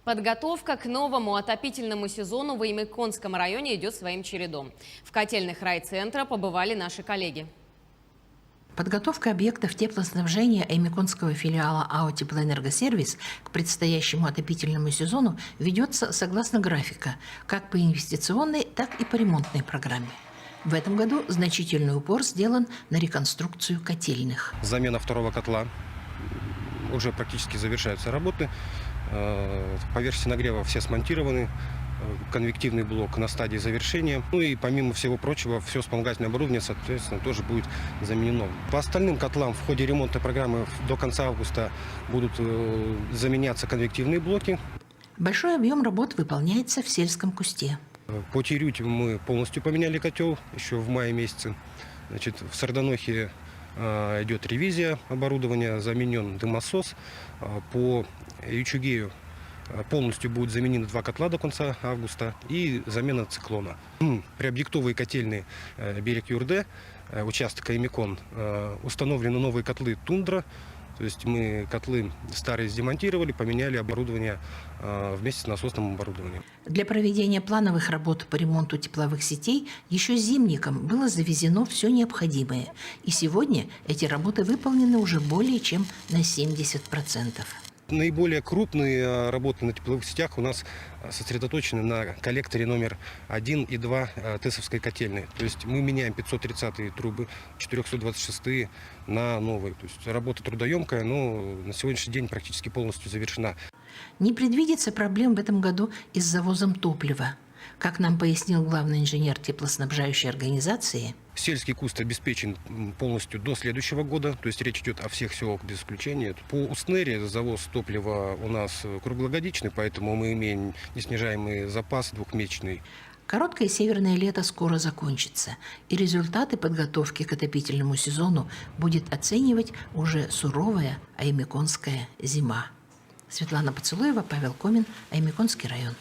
Подготовка к новому отопительному сезону в Аймыконском районе идет своим чередом. В котельных райцентра побывали наши коллеги. Подготовка объектов теплоснабжения Аймыконского филиала АО «Теплоэнергосервис» к предстоящему отопительному сезону ведется согласно графика, как по инвестиционной, так и по ремонтной программе. В этом году значительный упор сделан на реконструкцию котельных. Замена второго котла. Уже практически завершаются работы. По версии нагрева все смонтированы. Конвективный блок на стадии завершения. Ну и помимо всего прочего, все вспомогательное оборудование, соответственно, тоже будет заменено. По остальным котлам в ходе ремонтной программы до конца августа будут заменяться конвективные блоки. Большой объем работ выполняется в сельском кусте. По Тирюте мы полностью поменяли котел еще в мае месяце. Значит, в Сарданохе идет ревизия оборудования, заменен дымосос. По Ючугею полностью будут заменены 2 котла до конца августа и замена циклона. Приобъектовые котельные берег Юрде, участок Аймыкон, установлены новые котлы Тундра. То есть мы котлы старые демонтировали, поменяли оборудование вместе с насосным оборудованием. Для проведения плановых работ по ремонту тепловых сетей еще зимником было завезено все необходимое. И сегодня эти работы выполнены уже более чем на 70%. Наиболее крупные работы на тепловых сетях у нас сосредоточены на коллекторе номер 1 и 2 ТЭСовской котельной. То есть мы меняем 530-е трубы, 426-е на новые. То есть работа трудоемкая, но на сегодняшний день практически полностью завершена. Не предвидится проблем в этом году и с завозом топлива. Как нам пояснил главный инженер теплоснабжающей организации, сельский куст обеспечен полностью до следующего года, то есть речь идет о всех селах без исключения. По Устнере завоз топлива у нас круглогодичный, поэтому мы имеем неснижаемый запас двухмесячный. Короткое северное лето скоро закончится, и результаты подготовки к отопительному сезону будет оценивать уже суровая аймыконская зима. Светлана Поцелуева, Павел Комин, Аймыконский район.